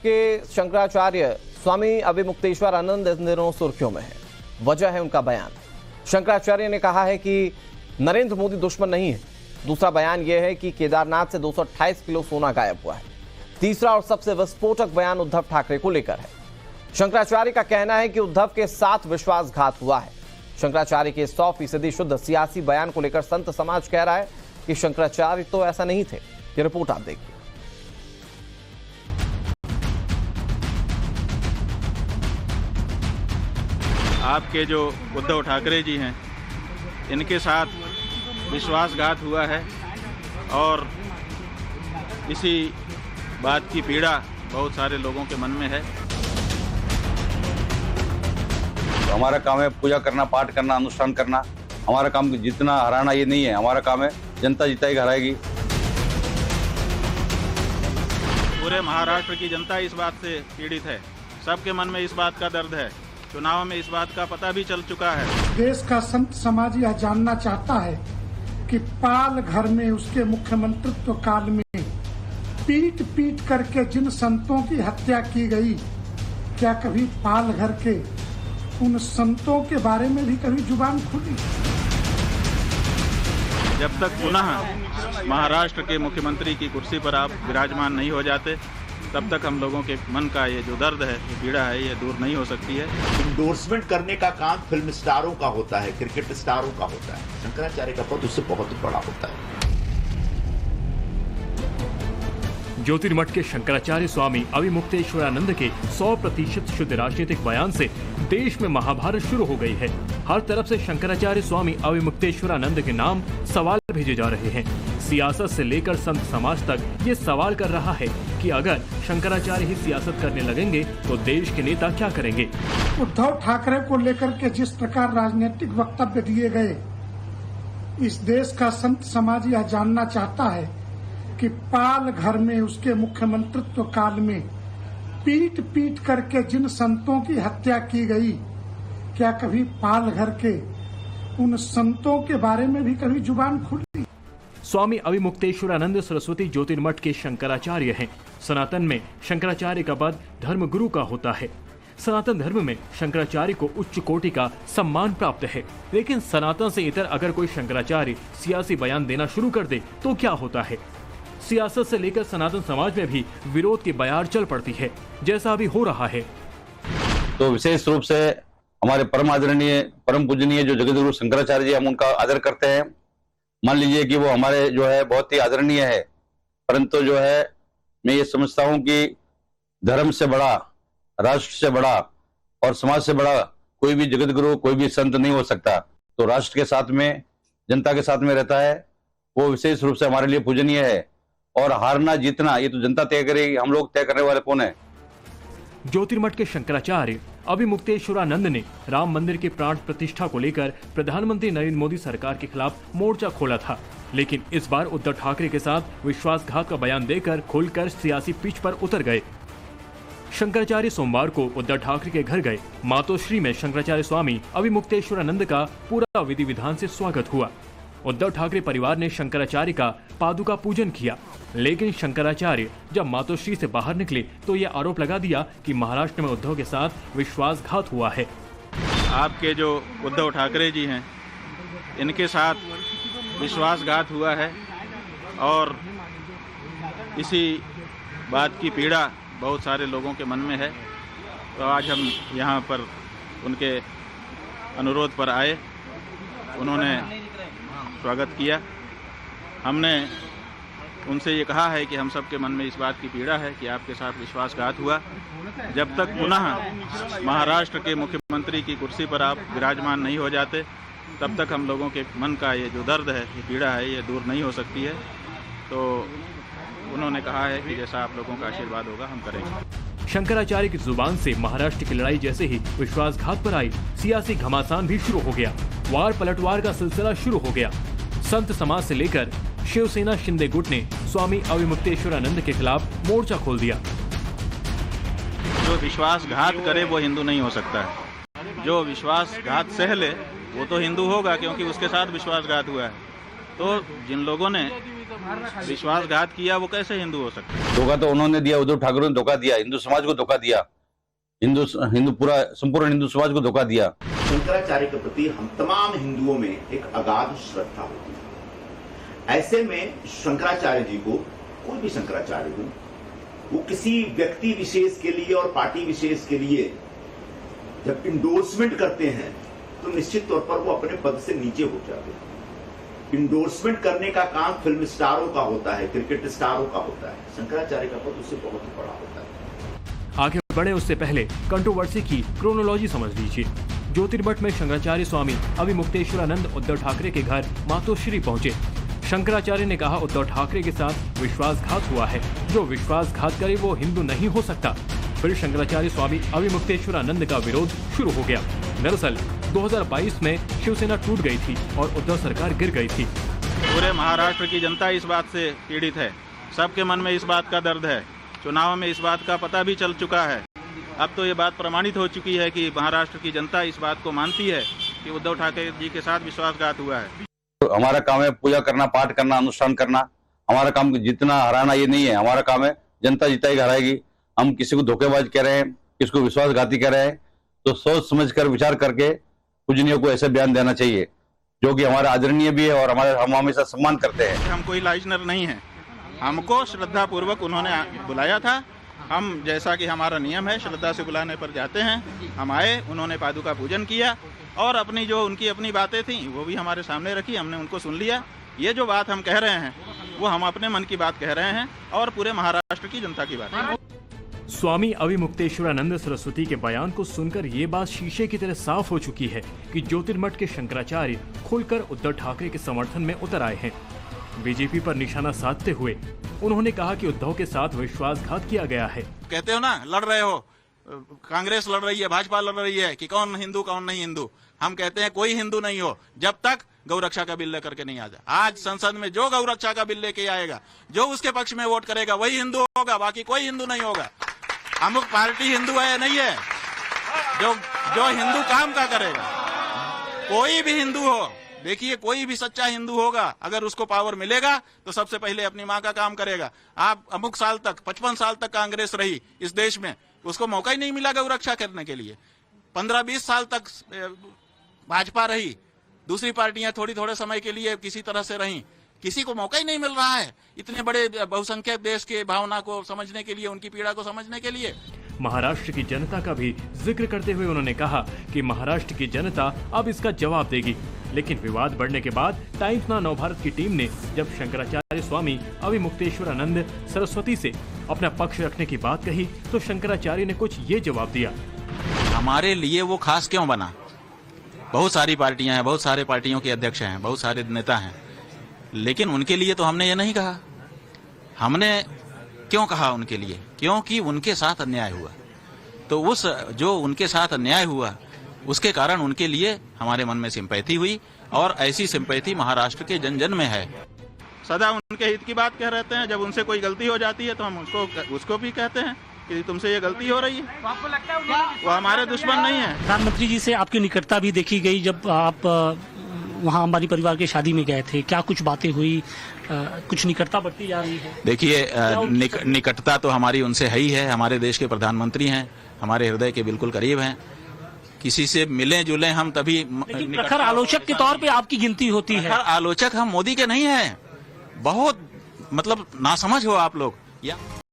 के शंकराचार्य स्वामी अविमुक्तेश्वर आनंद इन दिनों सुर्खियों में है। वजह है उनका बयान। शंकराचार्य ने कहा है कि नरेंद्र मोदी दुश्मन नहीं है। दूसरा बयान यह है कि केदारनाथ से 228 किलो सोना गायब हुआ है। तीसरा और सबसे विस्फोटक बयान उद्धव ठाकरे को लेकर है। शंकराचार्य का कहना है कि उद्धव के साथ विश्वासघात हुआ है। शंकराचार्य के 100% शुद्ध सियासी बयान को लेकर संत समाज कह रहा है कि शंकराचार्य तो ऐसा नहीं थे। ये रिपोर्ट आप देखिए। आपके जो उद्धव ठाकरे जी हैं, इनके साथ विश्वासघात हुआ है और इसी बात की पीड़ा बहुत सारे लोगों के मन में है। तो हमारा काम है पूजा करना, पाठ करना, अनुष्ठान करना। हमारा काम जितना हराना ये नहीं है। हमारा काम है जनता जिताएगी, हराएगी। पूरे महाराष्ट्र की जनता इस बात से पीड़ित है। सबके मन में इस बात का दर्द है। चुनाव में इस बात का पता भी चल चुका है। देश का संत समाज यह जानना चाहता है कि पाल घर में उसके मुख्यमंत्रित्व काल में पीट पीट करके जिन संतों की हत्या की गई, क्या कभी पाल घर के उन संतों के बारे में भी कभी जुबान खुली? जब तक पुनः महाराष्ट्र के मुख्यमंत्री की कुर्सी पर आप विराजमान नहीं हो जाते, तब तक हम लोगों के मन का ये जो दर्द है, ये पीड़ा है, ये दूर नहीं हो सकती है। इंडोर्समेंट करने का काम फिल्म स्टारों का होता है, क्रिकेट स्टारों का होता है। शंकराचार्य का पद उससे बहुत बड़ा होता है। ज्योतिर्मठ के शंकराचार्य स्वामी अविमुक्तेश्वरानंद के 100% शुद्ध राजनीतिक बयान से देश में महाभारत शुरू हो गई है। हर तरफ से शंकराचार्य स्वामी अविमुक्तेश्वरानंद के नाम सवाल भेजे जा रहे हैं। सियासत से लेकर संत समाज तक ये सवाल कर रहा है कि अगर शंकराचार्य ही सियासत करने लगेंगे तो देश के नेता क्या करेंगे। उद्धव ठाकरे को लेकर के जिस प्रकार राजनीतिक वक्तव्य दिए गए, इस देश का संत समाज यह जानना चाहता है कि पाल घर में उसके मुख्यमंत्रित्व काल में पीट पीट करके जिन संतों की हत्या की गई, क्या कभी पाल घर के उन संतों के बारे में भी कभी जुबान खुली? स्वामी अविमुक्तेश्वरानंद सरस्वती ज्योतिर्मठ के शंकराचार्य हैं। सनातन में शंकराचार्य का पद धर्मगुरु का होता है। सनातन धर्म में शंकराचार्य को उच्च कोटि का सम्मान प्राप्त है। लेकिन सनातन से इतर अगर कोई शंकराचार्य सियासी बयान देना शुरू कर दे तो क्या होता है? सियासत से लेकर सनातन समाज में भी विरोध की बयार चल पड़ती है, जैसा अभी हो रहा है। तो विशेष रूप से हमारे परम आदरणीय, परम पूजनीय जो जगतगुरु शंकराचार्य जी, हम उनका आदर करते हैं। मान लीजिए कि वो हमारे जो है बहुत ही आदरणीय है, परंतु जो है मैं ये समझता हूँ कि धर्म से बड़ा, राष्ट्र से बड़ा और समाज से बड़ा कोई भी जगतगुरु, कोई भी संत नहीं हो सकता। तो राष्ट्र के साथ में, जनता के साथ में रहता है, वो विशेष रूप से हमारे लिए पूजनीय है। और हारना जीतना ये तो जनता तय करेगी, हम लोग तय करने वाले कौन है? ज्योतिर्मठ के शंकराचार्य अविमुक्तेश्वरानंद ने राम मंदिर के प्राण प्रतिष्ठा को लेकर प्रधानमंत्री नरेंद्र मोदी सरकार के खिलाफ मोर्चा खोला था। लेकिन इस बार उद्धव ठाकरे के साथ विश्वासघात का बयान देकर खुलकर सियासी पिच पर उतर गए। शंकराचार्य सोमवार को उद्धव ठाकरे के घर गए। मातोश्री में शंकराचार्य स्वामी अविमुक्तेश्वरानंद का पूरा विधि विधान से स्वागत हुआ। उद्धव ठाकरे परिवार ने शंकराचार्य का पादुका पूजन किया। लेकिन शंकराचार्य जब मातोश्री से बाहर निकले तो ये आरोप लगा दिया कि महाराष्ट्र में उद्धव के साथ विश्वासघात हुआ है। आपके जो उद्धव ठाकरे जी हैं, इनके साथ विश्वासघात हुआ है और इसी बात की पीड़ा बहुत सारे लोगों के मन में है। तो आज हम यहाँ पर उनके अनुरोध पर आए, उन्होंने स्वागत किया। हमने उनसे ये कहा है कि हम सबके मन में इस बात की पीड़ा है कि आपके साथ विश्वासघात हुआ। जब तक पुनः महाराष्ट्र के मुख्यमंत्री की कुर्सी पर आप विराजमान नहीं हो जाते, तब तक हम लोगों के मन का ये जो दर्द है, ये पीड़ा है, ये दूर नहीं हो सकती है। तो उन्होंने कहा है कि जैसा आप लोगों का आशीर्वाद होगा हम करेंगे। शंकराचार्य की जुबान से महाराष्ट्र की लड़ाई जैसे ही विश्वासघात पर आई, सियासी घमासान भी शुरू हो गया। वार पलटवार का सिलसिला शुरू हो गया। संत समाज से लेकर शिवसेना शिंदे गुट ने स्वामी अविमुक्तेश्वरानंद के खिलाफ मोर्चा खोल दिया। जो विश्वासघात करे वो हिंदू नहीं हो सकता है। जो विश्वासघात सह ले वो तो हिंदू होगा, क्योंकि उसके साथ विश्वासघात हुआ है। तो जिन लोगों ने विश्वासघात किया, वो कैसे हिंदू हो सकते हैं? धोखा तो उन्होंने दिया, उद्धव ठाकरे ने धोखा दिया, हिंदू समाज को धोखा दिया, हिंदू पूरा संपूर्ण हिंदू समाज को धोखा दिया। शंकराचार्य के प्रति हम तमाम हिंदुओं में एक अगाध श्रद्धा होती है। ऐसे में शंकराचार्य जी को, कोई भी शंकराचार्य हो, वो किसी व्यक्ति विशेष के लिए और पार्टी विशेष के लिए जब इंडोर्समेंट करते हैं तो निश्चित तौर पर वो अपने पद से नीचे हो जाते हैं। इंडोर्समेंट करने का काम फिल्म स्टारों का होता है, क्रिकेट स्टारों का होता है। शंकराचार्य का पद उससे बहुत ही बड़ा होता है। आगे बढ़े उससे पहले कंट्रोवर्सी की क्रोनोलॉजी समझ लीजिए। ज्योतिर्मठ में शंकराचार्य स्वामी अभिमुक्तेश्वरानंद उद्धव ठाकरे के घर मातोश्री पहुंचे। शंकराचार्य ने कहा उद्धव ठाकरे के साथ विश्वासघात हुआ है, जो विश्वासघात करे वो हिंदू नहीं हो सकता। फिर शंकराचार्य स्वामी अभिमुक्तेश्वरानंद का विरोध शुरू हो गया। दरअसल 2022 में शिवसेना टूट गई थी और उद्धव सरकार गिर गई थी। पूरे महाराष्ट्र की जनता इस बात से पीड़ित है, सबके मन में इस बात का दर्द है। चुनाव में इस बात का पता भी चल चुका है। अब तो ये बात प्रमाणित हो चुकी है कि महाराष्ट्र की जनता इस बात को मानती है कि उद्धव ठाकरे जी के साथ विश्वासघात हुआ है। तो हमारा काम है पूजा करना, पाठ करना, अनुष्ठान करना। हमारा काम जितना हराना ये नहीं है, हमारा काम है जनता जिताएगी, हराएगी। हम किसी को धोखेबाज कह रहे हैं, किसी को विश्वासघाती कह रहे हैं, तो सोच समझ कर विचार करके पूजनीय को ऐसे बयान देना चाहिए जो कि हमारा आदरणीय भी है और हम हमेशा सम्मान करते हैं। हम कोई लाइजनर नहीं है, हमको श्रद्धा पूर्वक उन्होंने बुलाया था। हम जैसा कि हमारा नियम है, श्रद्धा से बुलाने पर जाते हैं। हम आए, उन्होंने पादुका पूजन किया और अपनी जो उनकी अपनी बातें थी वो भी हमारे सामने रखी, हमने उनको सुन लिया। ये जो बात हम कह रहे हैं वो हम अपने मन की बात कह रहे हैं और पूरे महाराष्ट्र की जनता की बात है। स्वामी अभिमुक्तेश्वरानंद सरस्वती के बयान को सुनकर ये बात शीशे की तरह साफ हो चुकी है कि ज्योतिर्मठ के शंकराचार्य खुलकर उद्धव ठाकरे के समर्थन में उतर आए हैं। बीजेपी पर निशाना साधते हुए उन्होंने कहा कि उद्धव के साथ विश्वासघात किया गया है। कहते हो ना, लड़ रहे हो, कांग्रेस लड़ रही है, भाजपा लड़ रही है कि कौन हिंदू कौन नहीं हिंदू। हम कहते हैं कोई हिंदू नहीं हो जब तक गौरक्षा का बिल लेकर के नहीं आ जाए। आज संसद में जो गौरक्षा का बिल लेके आएगा, जो उसके पक्ष में वोट करेगा वही हिंदू होगा, बाकी कोई हिंदू नहीं होगा। अमुक पार्टी हिंदू है नहीं है, जो हिंदू काम का करेगा। कोई भी हिंदू हो, देखिए कोई भी सच्चा हिंदू होगा, अगर उसको पावर मिलेगा तो सबसे पहले अपनी माँ का काम करेगा। आप अमुक साल तक, 55 साल तक कांग्रेस रही इस देश में, उसको मौका ही नहीं मिला गौरक्षा करने के लिए। 15-20 साल तक भाजपा रही, दूसरी पार्टियां थोड़े समय के लिए किसी तरह से रहीं, किसी को मौका ही नहीं मिल रहा है इतने बड़े बहुसंख्यक देश के भावना को समझने के लिए, उनकी पीड़ा को समझने के लिए। महाराष्ट्र की जनता का भी जिक्र करते हुए उन्होंने कहा कि महाराष्ट्र की जनता अब इसका जवाब देगी। लेकिन विवाद बढ़ने के बाद टाइम्स नाउ नवभारत की टीम ने जब शंकराचार्य स्वामी अभिमुक्तेश्वरानंद सरस्वती से अपना पक्ष रखने की बात कही तो शंकराचार्य ने कुछ ये जवाब दिया। हमारे लिए वो खास क्यों बना? बहुत सारी पार्टियां हैं, बहुत सारे पार्टियों के अध्यक्ष हैं, बहुत सारे नेता हैं, लेकिन उनके लिए तो हमने ये नहीं कहा। हमने क्यों कहा उनके लिए? क्योंकि उनके साथ अन्याय हुआ। तो उस जो उनके साथ अन्याय हुआ उसके कारण उनके लिए हमारे मन में सिंपैथी हुई और ऐसी सिंपैथी महाराष्ट्र के जन जन में है। सदा उनके हित की बात कह रहते हैं, जब उनसे कोई गलती हो जाती है तो हम उसको भी कहते हैं कि तुमसे ये गलती हो रही है। आपको लगता है वो हमारे दुश्मन नहीं है। प्रधानमंत्री जी से आपकी निकटता भी देखी गई जब आप वहाँ हमारी परिवार की शादी में गए थे, क्या कुछ बातें हुई? कुछ निकटता बढ़ती जा रही है? देखिए, निकटता तो हमारी उनसे है ही है। हमारे देश के प्रधानमंत्री हैं, हमारे हृदय के बिल्कुल करीब हैं। किसी से मिले जुले हम तभी। प्रखर आलोचक के तौर पे आपकी गिनती होती है। प्रखर आलोचक हम मोदी के नहीं हैं। बहुत मतलब नासमझ हो आप लोग या